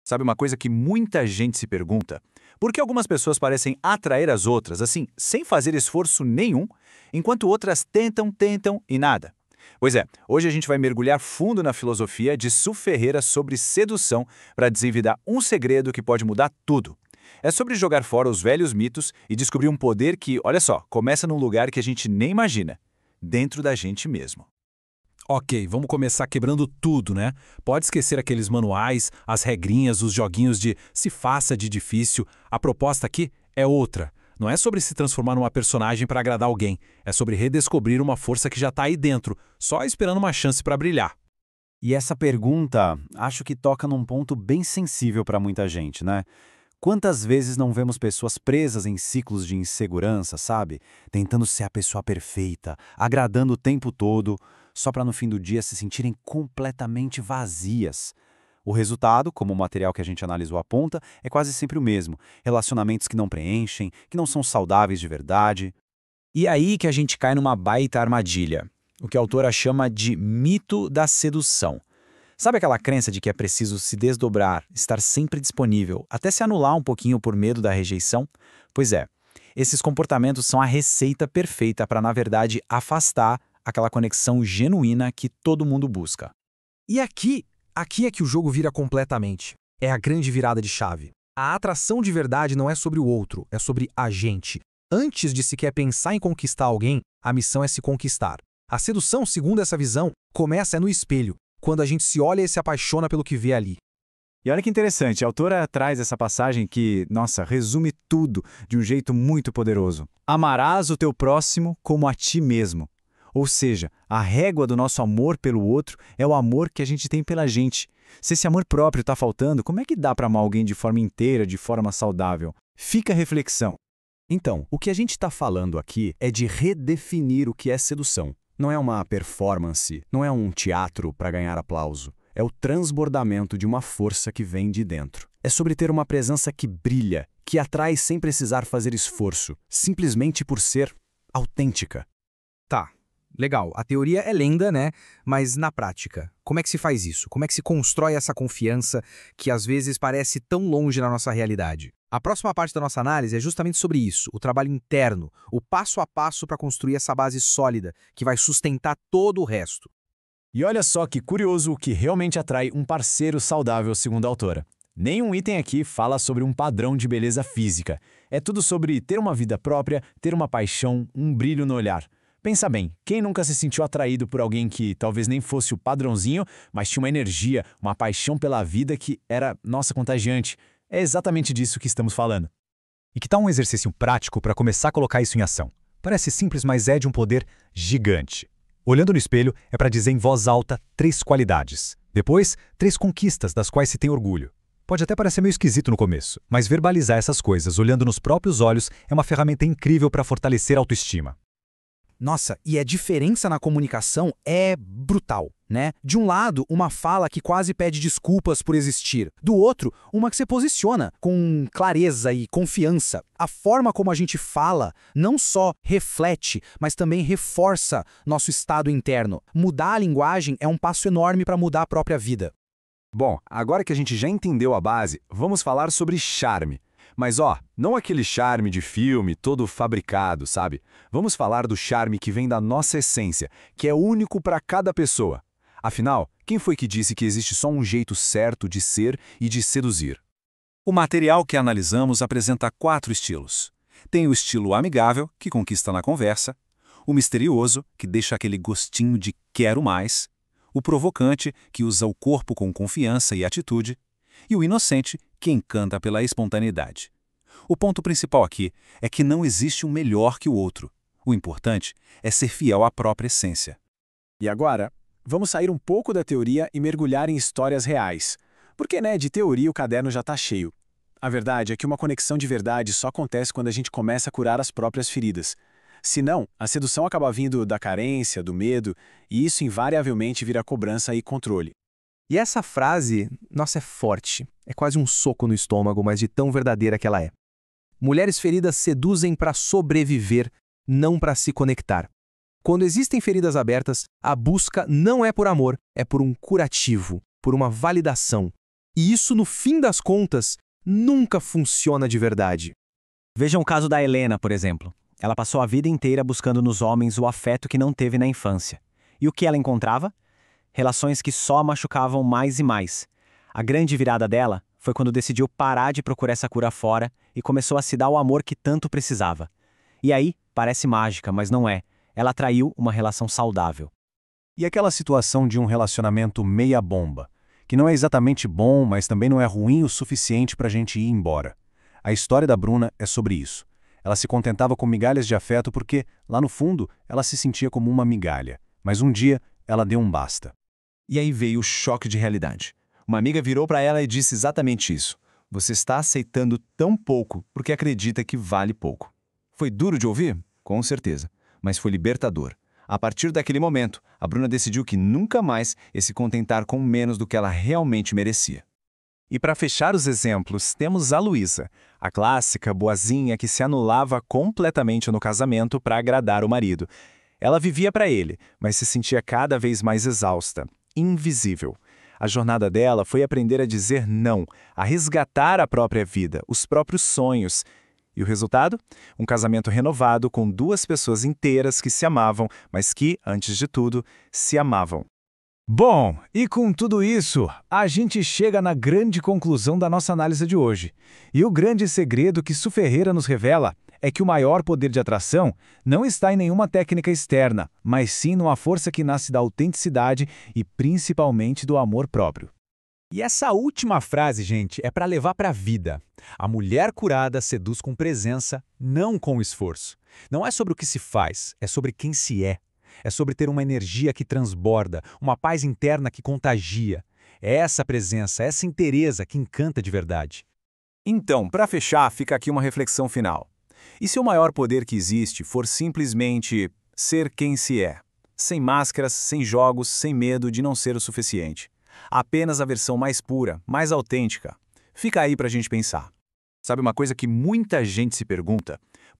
Sabe uma coisa que muita gente se pergunta? Por que algumas pessoas parecem atrair as outras, assim, sem fazer esforço nenhum, enquanto outras tentam e nada? Pois é, hoje a gente vai mergulhar fundo na filosofia de Su Ferreira sobre sedução para desenvidar um segredo que pode mudar tudo. É sobre jogar fora os velhos mitos e descobrir um poder que, olha só, começa num lugar que a gente nem imagina, dentro da gente mesmo. Ok, vamos começar quebrando tudo, né? Pode esquecer aqueles manuais, as regrinhas, os joguinhos de se faça de difícil. A proposta aqui é outra. Não é sobre se transformar numa personagem para agradar alguém. É sobre redescobrir uma força que já está aí dentro, só esperando uma chance para brilhar. E essa pergunta, acho que toca num ponto bem sensível para muita gente, né? Quantas vezes não vemos pessoas presas em ciclos de insegurança, sabe? Tentando ser a pessoa perfeita, agradando o tempo todo, só para no fim do dia se sentirem completamente vazias. O resultado, como o material que a gente analisou aponta, é quase sempre o mesmo. Relacionamentos que não preenchem, que não são saudáveis de verdade. E aí que a gente cai numa baita armadilha, o que a autora chama de mito da sedução. Sabe aquela crença de que é preciso se desdobrar, estar sempre disponível, até se anular um pouquinho por medo da rejeição? Pois é, esses comportamentos são a receita perfeita para, na verdade, afastar aquela conexão genuína que todo mundo busca. E aqui é que o jogo vira completamente. É a grande virada de chave. A atração de verdade não é sobre o outro, é sobre a gente. Antes de sequer pensar em conquistar alguém, a missão é se conquistar. A sedução, segundo essa visão, começa no espelho, quando a gente se olha e se apaixona pelo que vê ali. E olha que interessante, a autora traz essa passagem que, nossa, resume tudo de um jeito muito poderoso. Amarás o teu próximo como a ti mesmo. Ou seja, a régua do nosso amor pelo outro é o amor que a gente tem pela gente. Se esse amor próprio está faltando, como é que dá para amar alguém de forma inteira, de forma saudável? Fica a reflexão. Então, o que a gente está falando aqui é de redefinir o que é sedução. Não é uma performance, não é um teatro para ganhar aplauso. É o transbordamento de uma força que vem de dentro. É sobre ter uma presença que brilha, que atrai sem precisar fazer esforço, simplesmente por ser autêntica. Tá, legal. A teoria é lenda, né? Mas na prática, como é que se faz isso? Como é que se constrói essa confiança que às vezes parece tão longe na nossa realidade? A próxima parte da nossa análise é justamente sobre isso, o trabalho interno, o passo a passo para construir essa base sólida que vai sustentar todo o resto. E olha só que curioso o que realmente atrai um parceiro saudável, segundo a autora. Nenhum item aqui fala sobre um padrão de beleza física. É tudo sobre ter uma vida própria, ter uma paixão, um brilho no olhar. Pensa bem, quem nunca se sentiu atraído por alguém que talvez nem fosse o padrãozinho, mas tinha uma energia, uma paixão pela vida que era, nossa, contagiante? É exatamente disso que estamos falando. E que tal um exercício prático para começar a colocar isso em ação? Parece simples, mas é de um poder gigante. Olhando no espelho, é para dizer em voz alta 3 qualidades. Depois, 3 conquistas das quais se tem orgulho. Pode até parecer meio esquisito no começo, mas verbalizar essas coisas olhando nos próprios olhos é uma ferramenta incrível para fortalecer a autoestima. Nossa, e a diferença na comunicação é brutal, né? De um lado, uma fala que quase pede desculpas por existir. Do outro, uma que se posiciona com clareza e confiança. A forma como a gente fala não só reflete, mas também reforça nosso estado interno. Mudar a linguagem é um passo enorme para mudar a própria vida. Bom, agora que a gente já entendeu a base, vamos falar sobre charme. Mas não aquele charme de filme todo fabricado, sabe? Vamos falar do charme que vem da nossa essência, que é único para cada pessoa. Afinal, quem foi que disse que existe só um jeito certo de ser e de seduzir? O material que analisamos apresenta 4 estilos. Tem o estilo amigável, que conquista na conversa, o misterioso, que deixa aquele gostinho de quero mais, o provocante, que usa o corpo com confiança e atitude, e o inocente, que encanta pela espontaneidade. O ponto principal aqui é que não existe um melhor que o outro. O importante é ser fiel à própria essência. E agora, vamos sair um pouco da teoria e mergulhar em histórias reais. Porque, de teoria o caderno já está cheio. A verdade é que uma conexão de verdade só acontece quando a gente começa a curar as próprias feridas. Senão, a sedução acaba vindo da carência, do medo, e isso invariavelmente vira cobrança e controle. E essa frase, nossa, é forte. É quase um soco no estômago, mas de tão verdadeira que ela é. Mulheres feridas seduzem para sobreviver, não para se conectar. Quando existem feridas abertas, a busca não é por amor, é por um curativo, por uma validação. E isso, no fim das contas, nunca funciona de verdade. Vejam o caso da Helena, por exemplo. Ela passou a vida inteira buscando nos homens o afeto que não teve na infância. E o que ela encontrava? Relações que só machucavam mais e mais. A grande virada dela foi quando decidiu parar de procurar essa cura fora e começou a se dar o amor que tanto precisava. E aí, parece mágica, mas não é. Ela atraiu uma relação saudável. E aquela situação de um relacionamento meia-bomba, que não é exatamente bom, mas também não é ruim o suficiente para a gente ir embora. A história da Bruna é sobre isso. Ela se contentava com migalhas de afeto porque, lá no fundo, ela se sentia como uma migalha. Mas um dia, ela deu um basta. E aí veio o choque de realidade. Uma amiga virou para ela e disse exatamente isso. Você está aceitando tão pouco porque acredita que vale pouco. Foi duro de ouvir? Com certeza. Mas foi libertador. A partir daquele momento, a Bruna decidiu que nunca mais ia se contentar com menos do que ela realmente merecia. E para fechar os exemplos, temos a Luísa, a clássica boazinha que se anulava completamente no casamento para agradar o marido. Ela vivia para ele, mas se sentia cada vez mais exausta, invisível. A jornada dela foi aprender a dizer não, a resgatar a própria vida, os próprios sonhos. E o resultado? Um casamento renovado com duas pessoas inteiras que se amavam, mas que, antes de tudo, se amavam. Bom, e com tudo isso, a gente chega na grande conclusão da nossa análise de hoje. E o grande segredo que Su Ferreira nos revela é que o maior poder de atração não está em nenhuma técnica externa, mas sim numa força que nasce da autenticidade e principalmente do amor próprio. E essa última frase, gente, é para levar para a vida. A mulher curada seduz com presença, não com esforço. Não é sobre o que se faz, é sobre quem se é. É sobre ter uma energia que transborda, uma paz interna que contagia. É essa presença, essa inteireza que encanta de verdade. Então, para fechar, fica aqui uma reflexão final. E se o maior poder que existe for simplesmente ser quem se é? Sem máscaras, sem jogos, sem medo de não ser o suficiente. Apenas a versão mais pura, mais autêntica. Fica aí pra gente pensar. Sabe uma coisa que muita gente se pergunta?